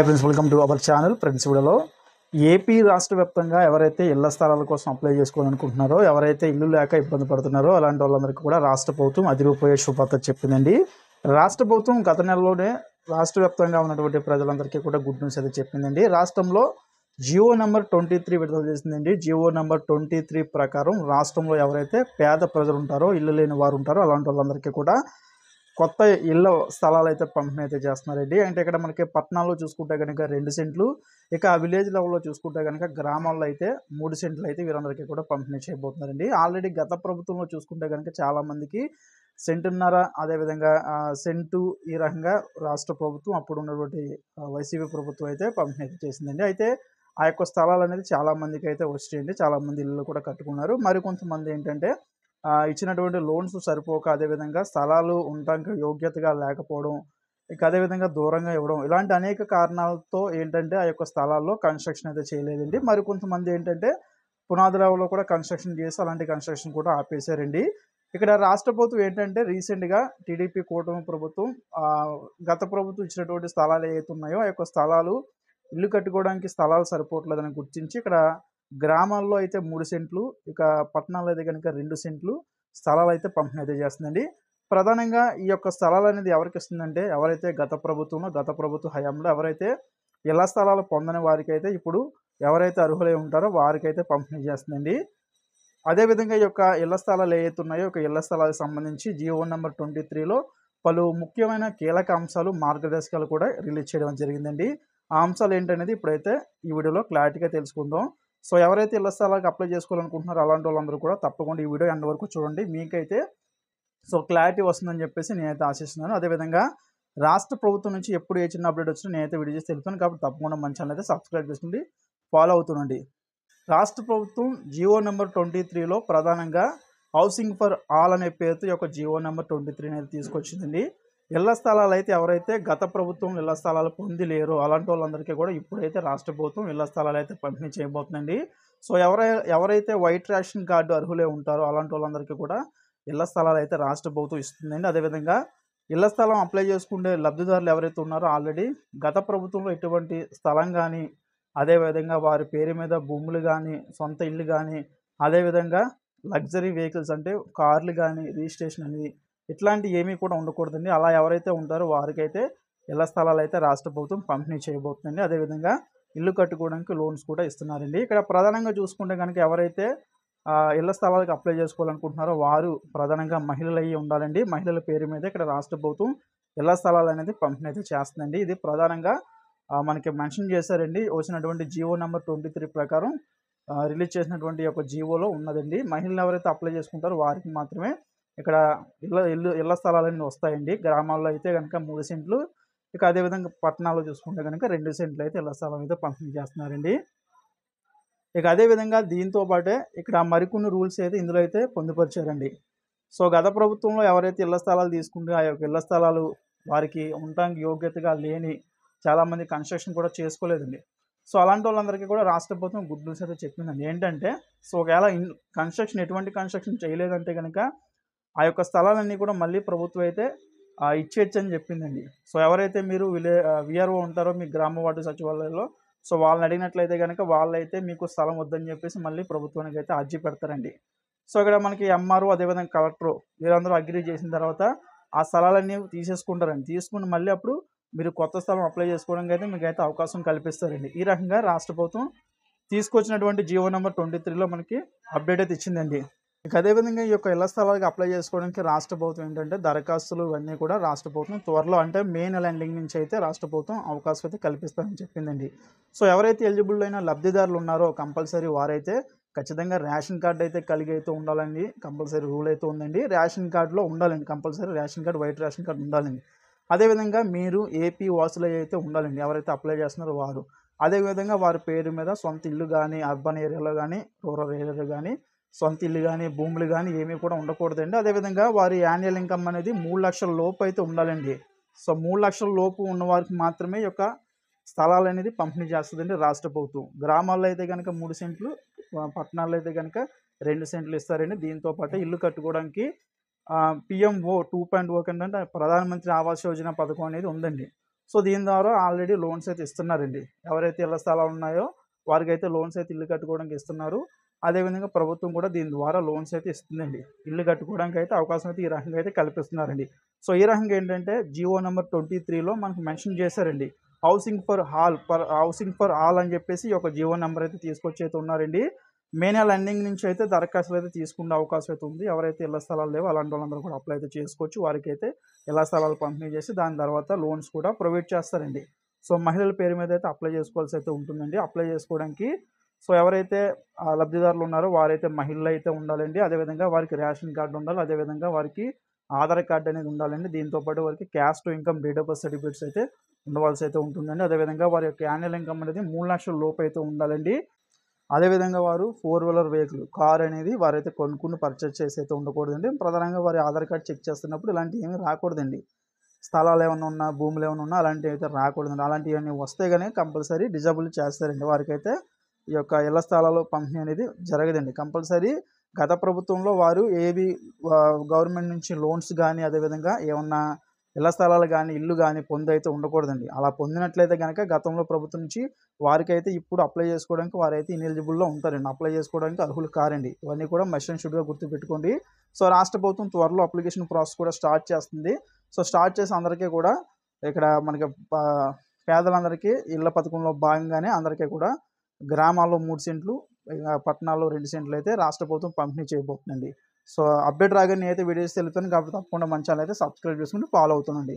Friends, welcome to our channel. Friends, వీడియోలో AP రాష్ట్ర వ్యాప్తంగా ఎవరైతే ఇళ్ల స్థలాల కోసం అప్లై చేసుకోవాలనుకుంటున్నారో, ఎవరైతే ఇల్లు లేక ఇబ్బంది పడుతున్నారో అలాంటి వాళ్ళందరికీ కూడా రాష్ట్ర ప్రభుత్వం అదిరిపోయే శుభవార్త చెప్పిందండి. రాష్ట్ర ప్రభుత్వం గత నెలలోనే రాష్ట్ర వ్యాప్తంగా ఉన్నటువంటి ప్రజలందరికీ కూడా గుడ్ న్యూస్ అయితే చెప్పిందండి. రాష్ట్రంలో జియో నెంబర్ 23 విడుదల చేసిందండి. జియో నెంబర్ 23 ప్రకారం రాష్ట్రంలో ఎవరైతే పేద ప్రజలు ఉంటారో, ఇల్లు లేని వారు ఉంటారో అలాంటి వాళ్ళందరికీ కూడా కొత్త ఇళ్ళ స్థలాలు అయితే పంపిణీ అయితే చేస్తున్నారండి. అంటే ఇక్కడ మనకి పట్టణాల్లో చూసుకుంటే కనుక 2 సెంట్లు, ఇక విలేజ్ లెవెల్లో చూసుకుంటే కనుక గ్రామాల్లో అయితే 3 సెంట్లు అయితే వీరందరికీ కూడా పంపిణీ చేయబోతున్నారండి. ఆల్రెడీ గత ప్రభుత్వంలో చూసుకుంటే కనుక చాలామందికి సెంటున్నర, అదేవిధంగా సెంటు, ఈ రకంగా రాష్ట్ర ప్రభుత్వం అప్పుడు ఉన్నటువంటి వైసీపీ ప్రభుత్వం అయితే పంపిణీ అయితే చేసిందండి. అయితే ఆ యొక్క స్థలాలు అనేది చాలామందికి అయితే వచ్చాయండి. చాలామంది ఇల్లు కూడా కట్టుకున్నారు. మరికొంతమంది ఏంటంటే ఇచ్చినటువంటి లోన్స్ సరిపోక, అదేవిధంగా స్థలాలు ఉండటానికి యోగ్యతగా లేకపోవడం, ఇక అదేవిధంగా దూరంగా ఇవ్వడం, ఇలాంటి అనేక కారణాలతో ఏంటంటే ఆ యొక్క స్థలాల్లో కన్స్ట్రక్షన్ అయితే చేయలేదండి. మరికొంతమంది ఏంటంటే పునాది లెవెల్లో కూడా కన్స్ట్రక్షన్ చేసి అలాంటి కన్స్ట్రక్షన్ కూడా ఆపేశారండి. ఇక్కడ రాష్ట్ర ప్రభుత్వం ఏంటంటే రీసెంట్గా టీడీపీ కూటమి ప్రభుత్వం గత ప్రభుత్వం ఇచ్చినటువంటి స్థలాలు ఏవైతే ఉన్నాయో ఆ యొక్క స్థలాలు ఇల్లు కట్టుకోవడానికి స్థలాలు సరిపోవట్లేదని గుర్తించి ఇక్కడ గ్రామాల్లో అయితే 3 సెంట్లు, ఇక పట్టణాల్లో అయితే కనుక 2 సెంట్లు స్థలాలు అయితే పంపిణీ అయితే చేస్తుందండి. ప్రధానంగా ఈ యొక్క స్థలాలు అనేది ఎవరికి ఇస్తుందంటే, ఎవరైతే గత ప్రభుత్వ హయాంలో ఎవరైతే ఇళ్ల స్థలాలు పొందని వారికైతే ఇప్పుడు ఎవరైతే అర్హులై ఉంటారో వారికైతే పంపిణీ చేస్తుందండి. అదేవిధంగా ఈ యొక్క ఇళ్ల స్థలాలు ఏవైతే ఉన్నాయో, ఒక ఇళ్ల స్థలాలకు సంబంధించి జియో నెంబర్ 23లో పలు ముఖ్యమైన కీలక అంశాలు, మార్గదర్శకాలు కూడా రిలీజ్ చేయడం జరిగిందండి. ఆ అంశాలు ఏంటనేది ఇప్పుడైతే ఈ వీడియోలో క్లారిటీగా తెలుసుకుందాం. సో ఎవరైతే ఇళ్ల స్థలాలకు అప్లై చేసుకోవాలనుకుంటున్నారో అలాంటి వాళ్ళందరూ కూడా తప్పకుండా ఈ వీడియో ఎండ్ వరకు చూడండి. మీకైతే క్లారిటీ వస్తుందని చెప్పేసి నేనైతే ఆశిస్తున్నాను. అదేవిధంగా రాష్ట్ర ప్రభుత్వం నుంచి ఎప్పుడు ఏ చిన్న అప్డేట్ వచ్చినా నేనైతే వీడియో చేసి తెలుపుతాను. కాబట్టి తప్పకుండా మన ఛానల్ అయితే సబ్స్క్రైబ్ చేసుకోండి, ఫాలో అవుతుండండి. రాష్ట్ర ప్రభుత్వం జియో నెంబర్ 23లో ప్రధానంగా హౌసింగ్ ఫర్ ఆల్ అనే పేరుతో ఈ యొక్క జియో నెంబర్ 23 అనేది తీసుకొచ్చిందండి. ఇళ్ల స్థలాలు అయితే ఎవరైతే గత ప్రభుత్వం ఇళ్ల స్థలాలు పొంది లేరో అలాంటి వాళ్ళందరికీ కూడా ఇప్పుడైతే రాష్ట్ర ప్రభుత్వం ఇళ్ల స్థలాలు అయితే పంపిణీ చేయబోతుందండి. సో ఎవరైతే వైట్ రేషన్ కార్డు అర్హులే ఉంటారో అలాంటి వాళ్ళందరికీ కూడా ఇళ్ల స్థలాలు అయితే రాష్ట్ర ప్రభుత్వం ఇస్తుందండి. అదేవిధంగా ఇళ్ల స్థలం అప్లై చేసుకునే లబ్ధిదారులు ఎవరైతే ఉన్నారో ఆల్రెడీ గత ప్రభుత్వంలో ఎటువంటి స్థలం కానీ, అదేవిధంగా వారి పేరు మీద భూములు కానీ, సొంత ఇల్లు కానీ, అదేవిధంగా లగ్జరీ వెహికల్స్ అంటే కార్లు కానీ రిజిస్ట్రేషన్ అనేది ఇట్లాంటివి ఏమీ కూడా ఉండకూడదండి. అలా ఎవరైతే ఉంటారో వారికైతే ఇళ్ల స్థలాలు అయితే రాష్ట్ర ప్రభుత్వం పంపిణీ చేయబోతుందండి. అదేవిధంగా ఇల్లు కట్టుకోవడానికి లోన్స్ కూడా ఇస్తున్నారండి. ఇక్కడ ప్రధానంగా చూసుకుంటే కనుక ఎవరైతే ఇళ్ల స్థలాలకు అప్లై చేసుకోవాలనుకుంటున్నారో వారు ప్రధానంగా మహిళలు అయ్యి ఉండాలండి. మహిళల పేరు మీద ఇక్కడ రాష్ట్ర ప్రభుత్వం ఇళ్ల స్థలాలు అనేది పంపిణీ అయితే చేస్తుందండి. ఇది ప్రధానంగా మనకి మెన్షన్ చేశారండి. వచ్చినటువంటి జియో నెంబర్ 23 ప్రకారం రిలీజ్ చేసినటువంటి యొక్క జియోలో ఉన్నదండి. మహిళలు ఎవరైతే అప్లై చేసుకుంటారో వారికి మాత్రమే ఇక్కడ ఇళ్ల స్థలాలన్నీ వస్తాయండి. గ్రామాల్లో అయితే కనుక 3 సెంట్లు, ఇక అదేవిధంగా పట్టణాల్లో చూసుకుంటే కనుక 2 సెంట్లు అయితే ఇళ్ల స్థలం అయితే పంపిణీ చేస్తున్నారండి. ఇక అదేవిధంగా దీంతో పాటే ఇక్కడ మరికొన్ని రూల్స్ అయితే ఇందులో అయితే పొందుపరిచారండి. సో గత ప్రభుత్వంలో ఎవరైతే ఇళ్ల స్థలాలు తీసుకుంటే ఆ యొక్క ఇళ్ల స్థలాలు వారికి ఉండటానికి యోగ్యతగా లేని చాలామంది కన్స్ట్రక్షన్ కూడా చేసుకోలేదండి. సో అలాంటి వాళ్ళందరికీ కూడా రాష్ట్ర ప్రభుత్వం గుడ్ న్యూస్ అయితే చెప్పిందండి. ఏంటంటే ఒకవేళ ఎటువంటి కన్స్ట్రక్షన్ చేయలేదంటే కనుక ఆ యొక్క స్థలాలన్నీ కూడా మళ్ళీ ప్రభుత్వం అయితే ఇచ్చేయచ్చని చెప్పిందండి. సో ఎవరైతే మీరు విఆర్ఓ ఉంటారో మీ గ్రామ వార్డు సచివాలయంలో, సో వాళ్ళని అడిగినట్లయితే కనుక వాళ్ళైతే మీకు స్థలం వద్దని చెప్పేసి మళ్ళీ ప్రభుత్వానికి అయితే అర్జీ పెడతారండి. సో ఇక్కడ మనకి ఎంఆర్ఓ, అదేవిధంగా కలెక్టర్ వీరందరూ అగ్రీ చేసిన తర్వాత ఆ స్థలాలన్నీ తీసేసుకుంటారండి. తీసుకుని మళ్ళీ అప్పుడు మీరు కొత్త స్థలం అప్లై చేసుకోవడానికి అయితే మీకు అయితే అవకాశం కల్పిస్తారండి. ఈ రకంగా రాష్ట్ర ప్రభుత్వం తీసుకొచ్చినటువంటి జియో నెంబర్ 23లో మనకి అప్డేట్ అయితే ఇచ్చిందండి. ఇక అదేవిధంగా ఈ యొక్క ఇళ్ల స్థలాలకు అప్లై చేసుకోవడానికి రాష్ట్ర ప్రభుత్వం ఏంటంటే దరఖాస్తులు ఇవన్నీ కూడా రాష్ట్ర ప్రభుత్వం త్వరలో అంటే మే నెల ఎండింగ్ నుంచి అయితే రాష్ట్ర ప్రభుత్వం అవకాశం అయితే కల్పిస్తారని చెప్పిందండి. సో ఎవరైతే ఎలిజిబుల్ అయిన లబ్ధిదారులు ఉన్నారో కంపల్సరీ వారైతే ఖచ్చితంగా రేషన్ కార్డు అయితే కలిగి అయితే ఉండాలండి. కంపల్సరీ రూల్ అయితే ఉందండి. రేషన్ కార్డులో ఉండాలండి, compulsory ration card, white ration card ఉండాలండి. అదేవిధంగా మీరు ఏపీ వాసులు అయితే ఉండాలండి, ఎవరైతే అప్లై చేస్తున్నారో వారు. అదేవిధంగా వారి పేరు మీద సొంత ఇల్లు కానీ, అర్బన్ ఏరియాలో కానీ, రూరల్ ఏరియాలో కానీ సొంత ఇల్లు కానీ, భూములు కానీ ఏమీ కూడా ఉండకూడదండి. అదేవిధంగా వారి యాన్యువల్ ఇన్కమ్ అనేది 3 లక్షల లోపు అయితే ఉండాలండి. సో 3 లక్షల లోపు ఉన్న వారికి మాత్రమే ఈ యొక్క స్థలాలు అనేది పంపిణీ చేస్తుందండి రాష్ట్ర ప్రభుత్వం. గ్రామాల్లో అయితే కనుక 3 సెంట్లు, పట్టణాల్లో అయితే కనుక 2 సెంట్లు ఇస్తారండి. దీంతో పాటు ఇల్లు కట్టుకోవడానికి పిఎంఓ 2.0 కింద ప్రధానమంత్రి ఆవాస్ యోజన పథకం అనేది ఉందండి. సో దీని ద్వారా ఆల్రెడీ లోన్స్ అయితే ఇస్తున్నారండి. ఎవరైతే ఇళ్ల స్థలాలు ఉన్నాయో వారికైతే లోన్స్ అయితే ఇల్లు కట్టుకోవడానికి ఇస్తున్నారు. అదేవిధంగా ప్రభుత్వం కూడా దీని ద్వారా లోన్స్ అయితే ఇస్తుందండి. ఇల్లు కట్టుకోవడానికి అయితే అవకాశం అయితే ఈ రకంగా అయితే కల్పిస్తున్నారండి. సో ఈ రకంగా ఏంటంటే జియో నంబర్ 23లో మనకు మెన్షన్ చేశారండి. హౌసింగ్ ఫర్ ఆల్ అని చెప్పేసి ఒక జియో నంబర్ అయితే తీసుకొచ్చి అయితే ఉన్నారండి. మే నెల ఎండింగ్ నుంచి అయితే దరఖాస్తులు అయితే తీసుకునే అవకాశం అయితే ఉంది. ఎవరైతే ఇళ్ల స్థలాలు లేవో అలాంటి వాళ్ళందరూ కూడా అప్లై అయితే చేసుకోవచ్చు. వారికైతే ఇళ్ల స్థలాలు పంపిణీ చేసి దాని తర్వాత లోన్స్ కూడా ప్రొవైడ్ చేస్తారండి. సో మహిళల పేరు మీద అయితే అప్లై చేసుకోవాల్సి అయితే ఉంటుందండి. అప్లై చేసుకోవడానికి సో ఎవరైతే లబ్ధిదారులు ఉన్నారో వారైతే మహిళలు అయితే ఉండాలండి. అదేవిధంగా వారికి రేషన్ కార్డు ఉండాలి. అదేవిధంగా వారికి ఆధార్ కార్డు అనేది ఉండాలండి. దీంతో పాటు వారికి caste income, date of birth certificates అయితే ఉండవలసి అయితే ఉంటుందండి. అదేవిధంగా వారి యొక్క యాన్యువల్ ఇన్కమ్ అనేది 3 లక్షల లోపు అయితే ఉండాలండి. అదేవిధంగా వారు 4 వీలర్ వెహికల్ కార్ అనేది వారైతే కొనుక్కుని పర్చేజ్ చేసి అయితే ఉండకూడదండి. ప్రధానంగా వారి ఆధార్ కార్డ్ చెక్ చేస్తున్నప్పుడు ఇలాంటివి ఏమీ రాకూడదండి. స్థలాలు ఏమన్నా ఉన్నా, భూములు ఏమన్నా ఉన్నా అలాంటివి అయితే రాకూడదండి. అలాంటివన్నీ వస్తే గానీ కంపల్సరీ డిజబుల్ చేస్తారండి. వారికైతే ఈ యొక్క ఇళ్ల స్థలాలు పంపిణీ అనేది జరగదండి. కంపల్సరీ గత ప్రభుత్వంలో వారు ఏవి గవర్నమెంట్ నుంచి లోన్స్ గానీ, అదేవిధంగా ఏమన్నా ఇళ్ల స్థలాలు గానీ, ఇల్లు గానీ పొందైతే ఉండకూడదండి. అలా పొందినట్లయితే గనక గతంలో ప్రభుత్వం నుంచి వారికైతే ఇప్పుడు అప్లై చేసుకోవడానికి వారైతే ఇనెలిజిబుల్‌లో ఉంటారండి. అప్లై చేసుకోవడానికి అర్హులు కారండి. ఇవన్నీ కూడా మస్ట్ అండ్ షుడ్‌గా గుర్తుపెట్టుకోండి. సో రాష్ట్ర ప్రభుత్వం త్వరలో అప్లికేషన్ ప్రాసెస్ కూడా స్టార్ట్ చేస్తుంది. సో స్టార్ట్ చేసి అందరికీ కూడా ఇక్కడ మనకి పేదలందరికీ ఇళ్ల పథకంలో భాగంగానే అందరికీ కూడా గ్రామాల్లో 3 సెంట్లు, పట్టణాల్లో 2 సెంట్లు అయితే రాష్ట్ర ప్రభుత్వం పంపిణీ చేయబోతుందండి. సో అప్డేట్ రాగానే నేనైతే వీడియోస్ తెలుపుతాను కాబట్టి తప్పకుండా మన ఛానల్ అయితే సబ్స్క్రైబ్ చేసుకొని ఫాలో అవుతానండి.